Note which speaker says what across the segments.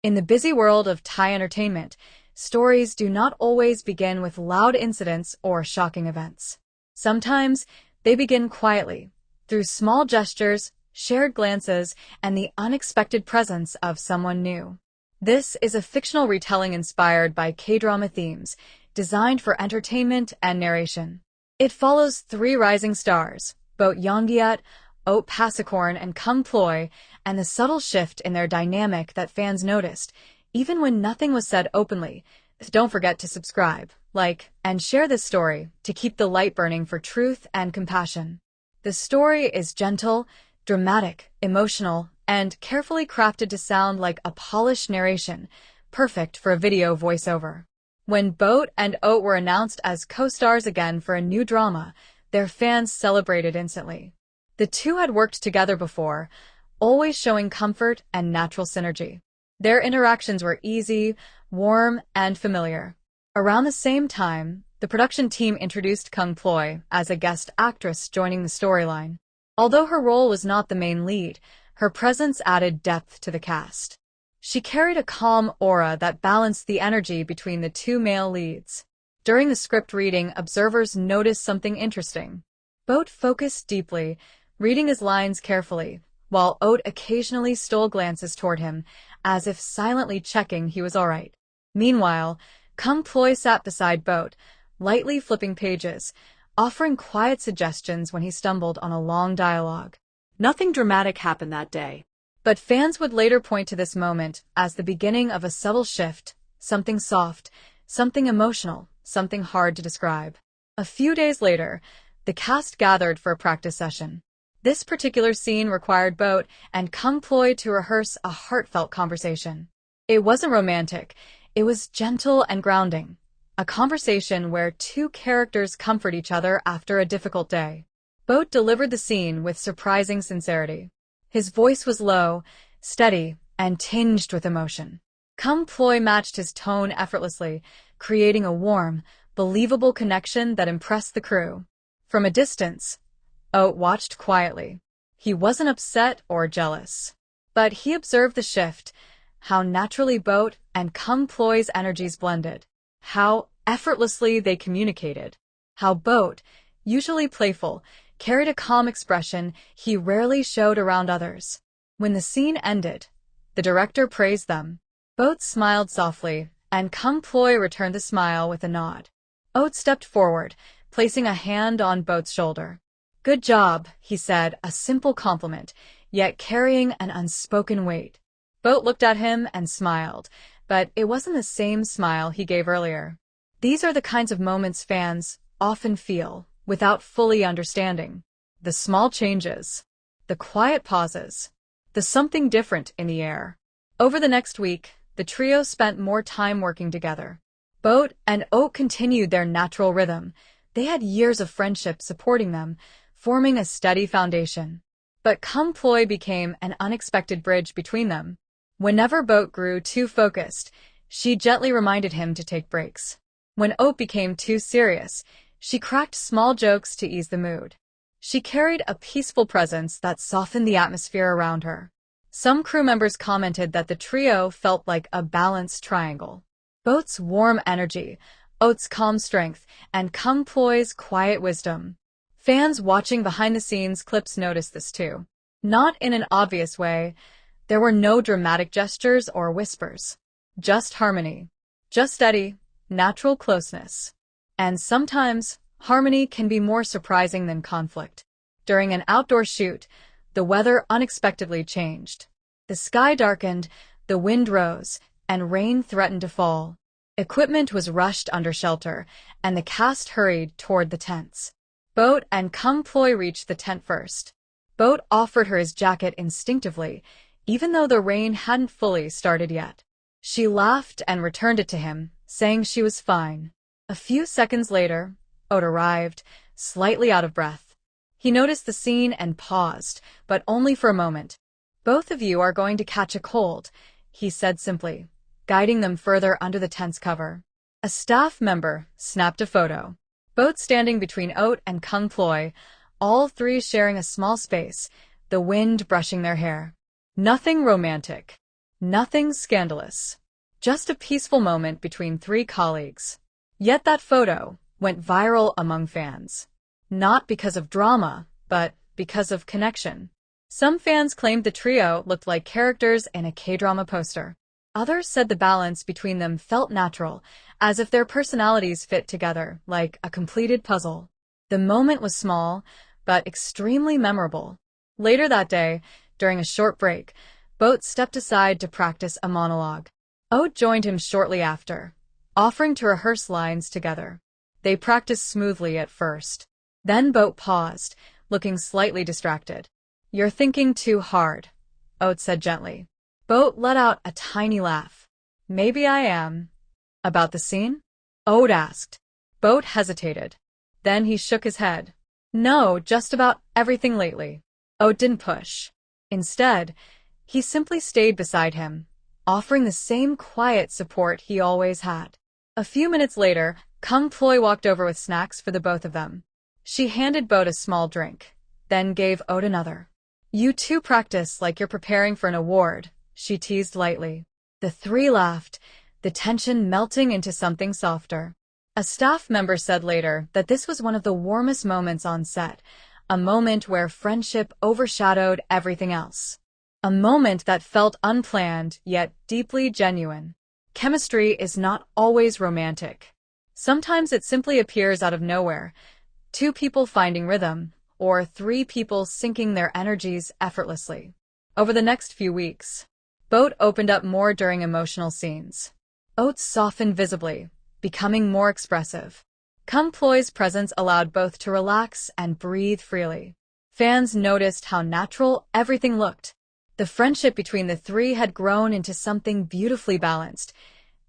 Speaker 1: In the busy world of Thai entertainment, stories do not always begin with loud incidents or shocking events. Sometimes they begin quietly, through small gestures, shared glances, and the unexpected presence of someone new. This is a fictional retelling inspired by Kdrama themes, designed for entertainment and narration. It follows three rising stars, Boat Yongyut, Oat Pasakorn, and Kung Ploy, and the subtle shift in their dynamic that fans noticed, even when nothing was said openly. Don't forget to subscribe, like, and share this story to keep the light burning for truth and compassion. The story is gentle, dramatic, emotional, and carefully crafted to sound like a polished narration, perfect for a video voiceover. When Boat and Oat were announced as co-stars again for a new drama, their fans celebrated instantly. The two had worked together before, always showing comfort and natural synergy. Their interactions were easy, warm, and familiar. Around the same time, the production team introduced Kung Ploy as a guest actress joining the storyline. Although her role was not the main lead, her presence added depth to the cast. She carried a calm aura that balanced the energy between the two male leads. During the script reading, observers noticed something interesting. Boat focused deeply, reading his lines carefully, while Oat occasionally stole glances toward him, as if silently checking he was all right. Meanwhile, Kung Ploy sat beside Boat, lightly flipping pages, offering quiet suggestions when he stumbled on a long dialogue. Nothing dramatic happened that day, but fans would later point to this moment as the beginning of a subtle shift, something soft, something emotional, something hard to describe. A few days later, the cast gathered for a practice session. This particular scene required Boat and Kung Ploy to rehearse a heartfelt conversation. It wasn't romantic, it was gentle and grounding. A conversation where two characters comfort each other after a difficult day. Boat delivered the scene with surprising sincerity. His voice was low, steady, and tinged with emotion. Kung Ploy matched his tone effortlessly, creating a warm, believable connection that impressed the crew. From a distance, Oat watched quietly. He wasn't upset or jealous, but he observed the shift, how naturally Boat and Kung Ploy's energies blended, how effortlessly they communicated, how Boat, usually playful, carried a calm expression he rarely showed around others. When the scene ended, the director praised them. Boat smiled softly, and Kung Ploy returned the smile with a nod. Oat stepped forward, placing a hand on Boat's shoulder. "Good job," he said, a simple compliment, yet carrying an unspoken weight. Boat looked at him and smiled, but it wasn't the same smile he gave earlier. These are the kinds of moments fans often feel, without fully understanding. The small changes, the quiet pauses, the something different in the air. Over the next week, the trio spent more time working together. Boat and Oat continued their natural rhythm. They had years of friendship supporting them, forming a steady foundation. But Kung Ploy became an unexpected bridge between them. Whenever Boat grew too focused, she gently reminded him to take breaks. When Oat became too serious, she cracked small jokes to ease the mood. She carried a peaceful presence that softened the atmosphere around her. Some crew members commented that the trio felt like a balanced triangle. Boat's warm energy, Oat's calm strength, and Kung Ploy's quiet wisdom. Fans watching behind-the-scenes clips noticed this too. Not in an obvious way. There were no dramatic gestures or whispers. Just harmony. Just steady, natural closeness. And sometimes, harmony can be more surprising than conflict. During an outdoor shoot, the weather unexpectedly changed. The sky darkened, the wind rose, and rain threatened to fall. Equipment was rushed under shelter, and the cast hurried toward the tents. Boat and Kung Ploy reached the tent first. Boat offered her his jacket instinctively, even though the rain hadn't fully started yet. She laughed and returned it to him, saying she was fine. A few seconds later, Oat arrived, slightly out of breath. He noticed the scene and paused, but only for a moment. "Both of you are going to catch a cold," he said simply, guiding them further under the tent's cover. A staff member snapped a photo. Boat standing between Oat and Kung Ploy, all three sharing a small space, the wind brushing their hair. Nothing romantic. Nothing scandalous. Just a peaceful moment between three colleagues. Yet that photo went viral among fans. Not because of drama, but because of connection. Some fans claimed the trio looked like characters in a Kdrama poster. Others said the balance between them felt natural, as if their personalities fit together, like a completed puzzle. The moment was small, but extremely memorable. Later that day, during a short break, Boat stepped aside to practice a monologue. Oat joined him shortly after, offering to rehearse lines together. They practiced smoothly at first. Then Boat paused, looking slightly distracted. "You're thinking too hard," Oat said gently. Boat let out a tiny laugh. "Maybe I am." "About the scene?" Oat asked. Boat hesitated. Then he shook his head. "No, just about everything lately." Oat didn't push. Instead, he simply stayed beside him, offering the same quiet support he always had. A few minutes later, Kung Ploy walked over with snacks for the both of them. She handed Boat a small drink, then gave Oat another. "You two practice like you're preparing for an award," she teased lightly. The three laughed, the tension melting into something softer. A staff member said later that this was one of the warmest moments on set, a moment where friendship overshadowed everything else. A moment that felt unplanned, yet deeply genuine. Chemistry is not always romantic. Sometimes it simply appears out of nowhere, two people finding rhythm, or three people syncing their energies effortlessly. Over the next few weeks, Boat opened up more during emotional scenes. Oat softened visibly, becoming more expressive. Kung Ploy's presence allowed both to relax and breathe freely. Fans noticed how natural everything looked. The friendship between the three had grown into something beautifully balanced,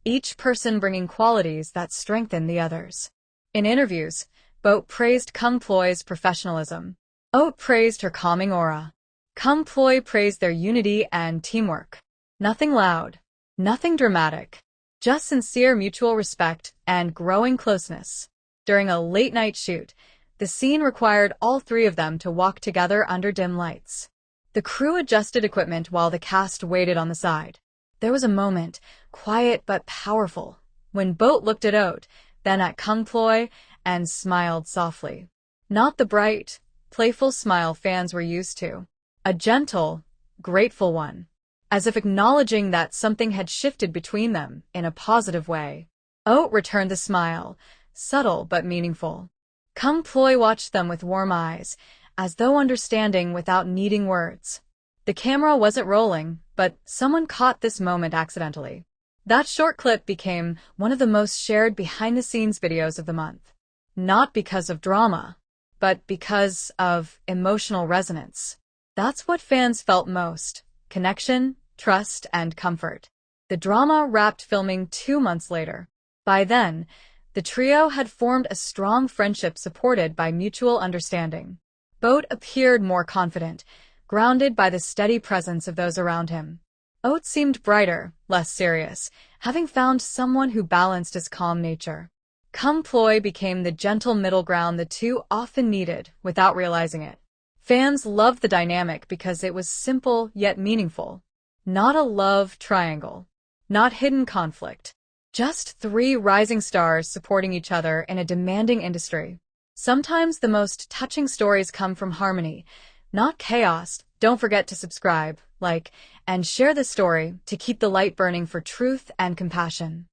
Speaker 1: each person bringing qualities that strengthened the others. In interviews, Boat praised Kung Ploy's professionalism. Oat praised her calming aura. Kung Ploy praised their unity and teamwork. Nothing loud, nothing dramatic, just sincere mutual respect and growing closeness. During a late-night shoot, the scene required all three of them to walk together under dim lights. The crew adjusted equipment while the cast waited on the side. There was a moment, quiet but powerful, when Boat looked at Oat, then at Kung Ploy, and smiled softly. Not the bright, playful smile fans were used to. A gentle, grateful one, as if acknowledging that something had shifted between them in a positive way. Oat returned the smile, subtle but meaningful. Kung Ploy watched them with warm eyes, as though understanding without needing words. The camera wasn't rolling, but someone caught this moment accidentally. That short clip became one of the most shared behind-the-scenes videos of the month. Not because of drama, but because of emotional resonance. That's what fans felt most: connection, trust, and comfort. The drama wrapped filming 2 months later. By then, the trio had formed a strong friendship supported by mutual understanding. Boat appeared more confident, grounded by the steady presence of those around him. Oat seemed brighter, less serious, having found someone who balanced his calm nature. Kung Ploy became the gentle middle ground the two often needed, without realizing it. Fans loved the dynamic because it was simple yet meaningful. Not a love triangle. Not hidden conflict. Just three rising stars supporting each other in a demanding industry. Sometimes the most touching stories come from harmony, not chaos. Don't forget to subscribe, like, and share this story to keep the light burning for truth and compassion.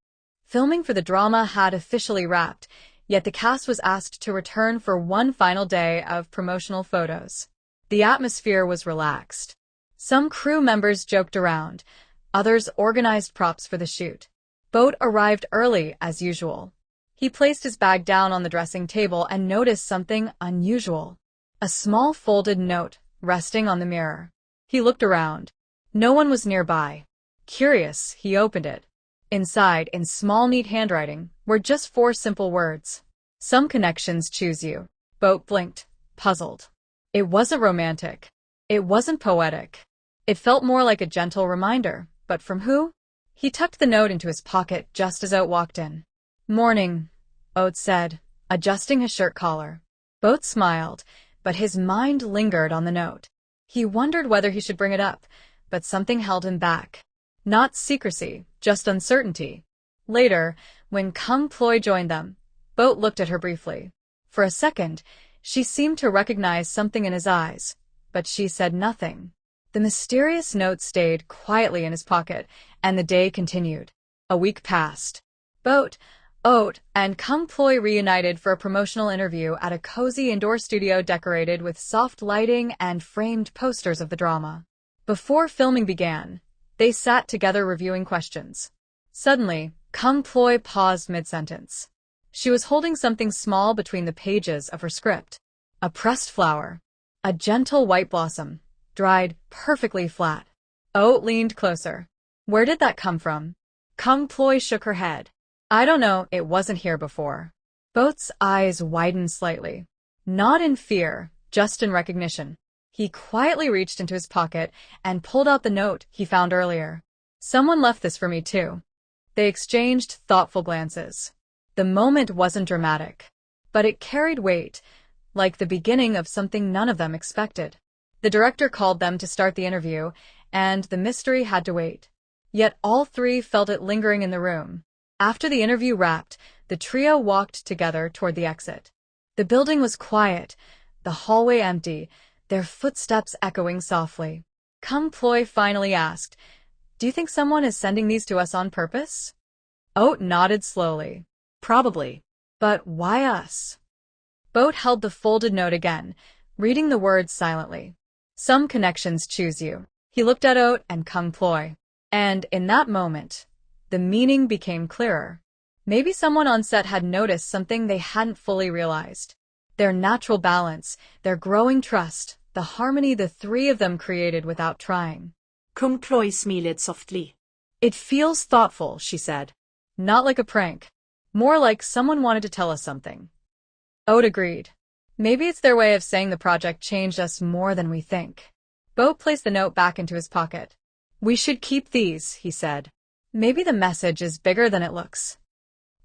Speaker 1: Filming for the drama had officially wrapped, yet the cast was asked to return for one final day of promotional photos. The atmosphere was relaxed. Some crew members joked around, others organized props for the shoot. Boat arrived early as usual. He placed his bag down on the dressing table and noticed something unusual. A small folded note resting on the mirror. He looked around. No one was nearby. Curious, he opened it. Inside, in small neat handwriting, were just 4 simple words. "Some connections choose you." Boat blinked, puzzled. It wasn't romantic. It wasn't poetic. It felt more like a gentle reminder, but from who? He tucked the note into his pocket just as Oat walked in. "Morning," Oat said, adjusting his shirt collar. Boat smiled, but his mind lingered on the note. He wondered whether he should bring it up, but something held him back. Not secrecy, just uncertainty. Later, when Kung Ploy joined them, Boat looked at her briefly. For a second, she seemed to recognize something in his eyes, but she said nothing. The mysterious note stayed quietly in his pocket, and the day continued. A week passed. Boat, Oat, and Kung Ploy reunited for a promotional interview at a cozy indoor studio decorated with soft lighting and framed posters of the drama. Before filming began, they sat together reviewing questions. Suddenly, Kung Ploy paused mid-sentence. She was holding something small between the pages of her script. A pressed flower. A gentle white blossom, dried perfectly flat. Oat leaned closer. Where did that come from? Kung Ploy shook her head. I don't know, it wasn't here before. Boat's eyes widened slightly. Not in fear, just in recognition. He quietly reached into his pocket and pulled out the note he found earlier. Someone left this for me too. They exchanged thoughtful glances. The moment wasn't dramatic, but it carried weight, like the beginning of something none of them expected. The director called them to start the interview, and the mystery had to wait. Yet all three felt it lingering in the room. After the interview wrapped, the trio walked together toward the exit. The building was quiet, the hallway empty, their footsteps echoing softly. Kung Ploy finally asked, "Do you think someone is sending these to us on purpose?" Oat nodded slowly. "Probably. But why us?" Boat held the folded note again, reading the words silently. "Some connections choose you." He looked at Oat and Kung Ploy. And in that moment, the meaning became clearer. Maybe someone on set had noticed something they hadn't fully realized. Their natural balance, their growing trust, the harmony the three of them created without trying.
Speaker 2: Kung Ploy smiled softly.
Speaker 1: "It feels thoughtful," she said. "Not like a prank. More like someone wanted to tell us something." Oat agreed. "Maybe it's their way of saying the project changed us more than we think." Boat placed the note back into his pocket. "We should keep these," he said. "Maybe the message is bigger than it looks."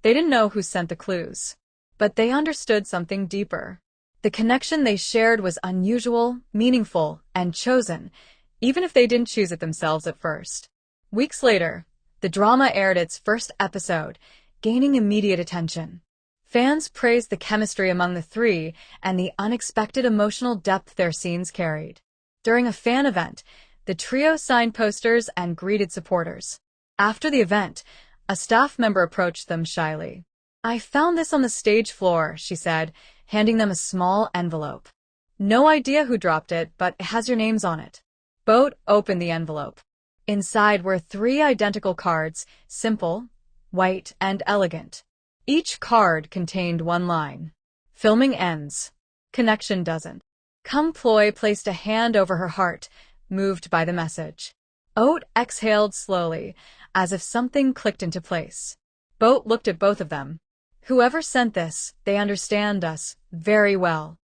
Speaker 1: They didn't know who sent the clues, but they understood something deeper. The connection they shared was unusual, meaningful, and chosen, even if they didn't choose it themselves at first. Weeks later, the drama aired its first episode, gaining immediate attention. Fans praised the chemistry among the three and the unexpected emotional depth their scenes carried. During a fan event, the trio signed posters and greeted supporters. After the event, a staff member approached them shyly. "I found this on the stage floor," she said, handing them a small envelope. "No idea who dropped it, but it has your names on it." Boat opened the envelope. Inside were 3 identical cards, simple, white, and elegant. Each card contained one line. "Filming ends. Connection doesn't." Kung Ploy placed a hand over her heart, moved by the message. Oat exhaled slowly, as if something clicked into place. Boat looked at both of them. "Whoever sent this, they understand us very well."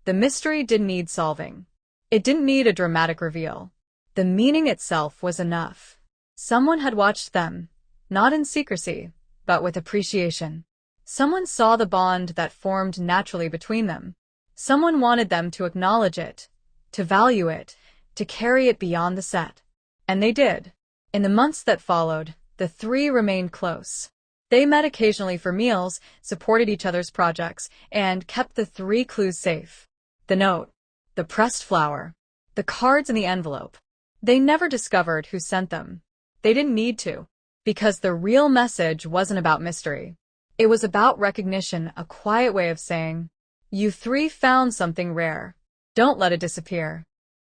Speaker 1: The mystery didn't need solving. It didn't need a dramatic reveal. The meaning itself was enough. Someone had watched them, not in secrecy, but with appreciation. Someone saw the bond that formed naturally between them. Someone wanted them to acknowledge it, to value it, to carry it beyond the set. And they did. In the months that followed, the three remained close. They met occasionally for meals, supported each other's projects, and kept the 3 clues safe. The note, the pressed flower, the cards in the envelope. They never discovered who sent them. They didn't need to, because the real message wasn't about mystery. It was about recognition, a quiet way of saying, "You 3 found something rare. Don't let it disappear."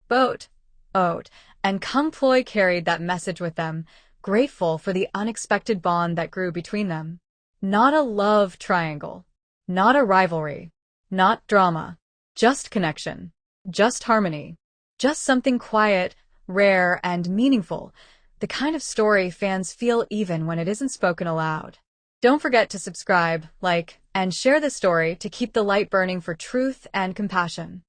Speaker 1: Boat, Oat, and Kung Ploy carried that message with them, grateful for the unexpected bond that grew between them. Not a love triangle, not a rivalry, not drama, just connection, just harmony, just something quiet, rare, and meaningful, the kind of story fans feel even when it isn't spoken aloud. Don't forget to subscribe, like, and share this story to keep the light burning for truth and compassion.